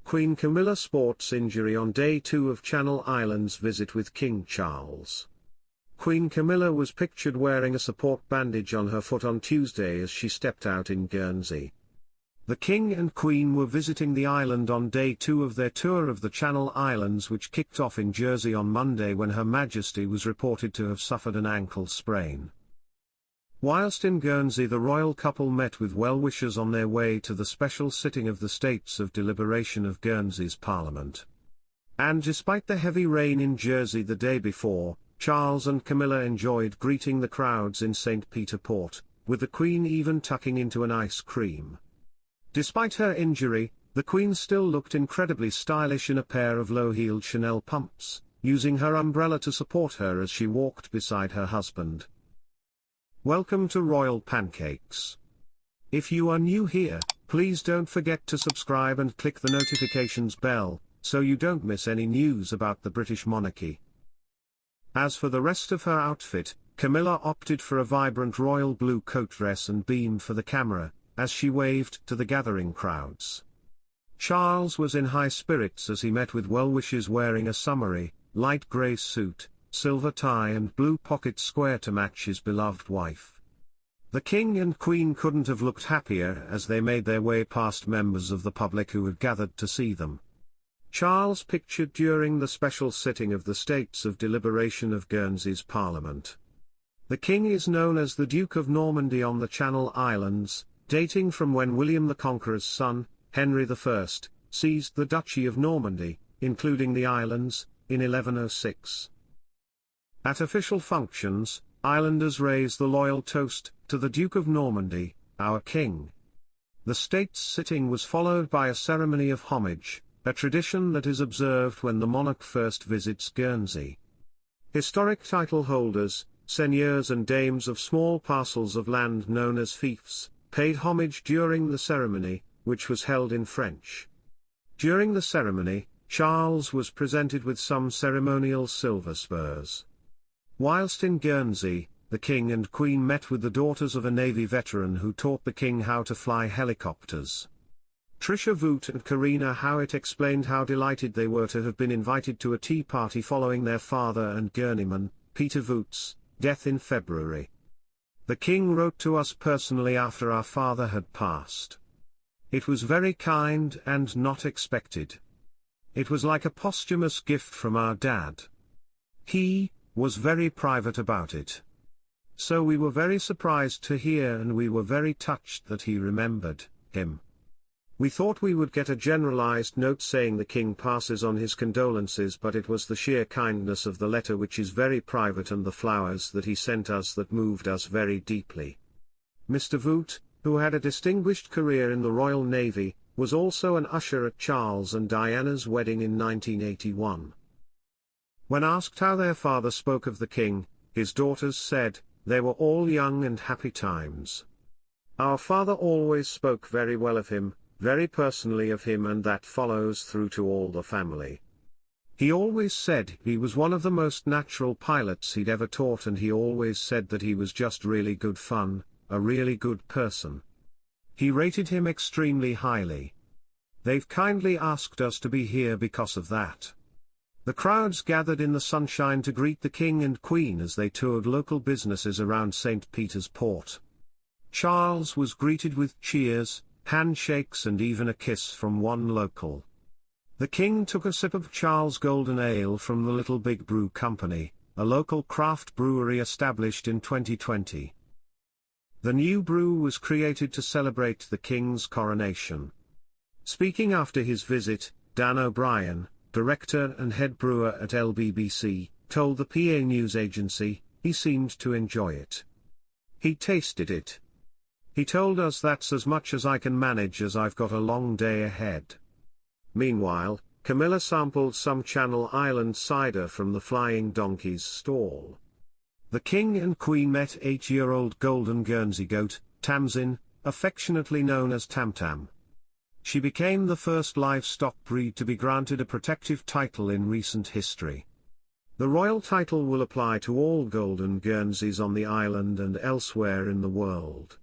Queen Camilla sports injury on day 2 of Channel Islands visit with King Charles. Queen Camilla was pictured wearing a support bandage on her foot on Tuesday as she stepped out in Guernsey. The King and Queen were visiting the island on day 2 of their tour of the Channel Islands, which kicked off in Jersey on Monday when Her Majesty was reported to have suffered an ankle sprain. Whilst in Guernsey, the royal couple met with well-wishers on their way to the special sitting of the States of Deliberation of Guernsey's Parliament. And despite the heavy rain in Jersey the day before, Charles and Camilla enjoyed greeting the crowds in St. Peter Port, with the Queen even tucking into an ice cream. Despite her injury, the Queen still looked incredibly stylish in a pair of low-heeled Chanel pumps, using her umbrella to support her as she walked beside her husband. Welcome to Royal Pancakes. If you are new here, please don't forget to subscribe and click the notifications bell, so you don't miss any news about the British monarchy. As for the rest of her outfit, Camilla opted for a vibrant royal blue coat dress and beamed for the camera, as she waved to the gathering crowds. Charles was in high spirits as he met with well-wishers wearing a summery, light grey suit, silver tie and blue pocket square to match his beloved wife. The King and Queen couldn't have looked happier as they made their way past members of the public who had gathered to see them. Charles pictured during the special sitting of the States of Deliberation of Guernsey's Parliament. The King is known as the Duke of Normandy on the Channel Islands, dating from when William the Conqueror's son, Henry I, seized the Duchy of Normandy, including the islands, in 1106. At official functions, islanders raise the loyal toast, "To the Duke of Normandy, our King." The state's sitting was followed by a ceremony of homage, a tradition that is observed when the monarch first visits Guernsey. Historic title holders, seigneurs and dames of small parcels of land known as fiefs, paid homage during the ceremony, which was held in French. During the ceremony, Charles was presented with some ceremonial silver spurs. Whilst in Guernsey, the King and Queen met with the daughters of a Navy veteran who taught the King how to fly helicopters. Trisha Voot and Karina Howitt explained how delighted they were to have been invited to a tea party following their father and Guernseyman, Peter Voot's, death in February. "The King wrote to us personally after our father had passed. It was very kind and not expected. It was like a posthumous gift from our dad. He was very private about it. So we were very surprised to hear, and we were very touched that he remembered him. We thought we would get a generalized note saying the King passes on his condolences, but it was the sheer kindness of the letter, which is very private, and the flowers that he sent us that moved us very deeply." Mr. Voot, who had a distinguished career in the Royal Navy, was also an usher at Charles and Diana's wedding in 1981. When asked how their father spoke of the King, his daughters said, "They were all young and happy times. Our father always spoke very well of him, very personally of him, and that follows through to all the family. He always said he was one of the most natural pilots he'd ever taught, and he always said that he was just really good fun, a really good person. He rated him extremely highly. They've kindly asked us to be here because of that." The crowds gathered in the sunshine to greet the King and Queen as they toured local businesses around St. Peter's Port. Charles was greeted with cheers, handshakes and even a kiss from one local. The King took a sip of Charles Golden Ale from the Little Big Brew Company, a local craft brewery established in 2020. The new brew was created to celebrate the King's coronation. Speaking after his visit, Dan O'Brien, director and head brewer at LBBC, told the PA news agency, he seemed to enjoy it. He tasted it. He told us that's as much as I can manage as I've got a long day ahead. Meanwhile, Camilla sampled some Channel Island cider from the Flying Donkey's stall. The King and Queen met 8-year-old Golden Guernsey goat, Tamsin, affectionately known as Tam Tam. She became the first livestock breed to be granted a protective title in recent history. The royal title will apply to all Golden Guernseys on the island and elsewhere in the world.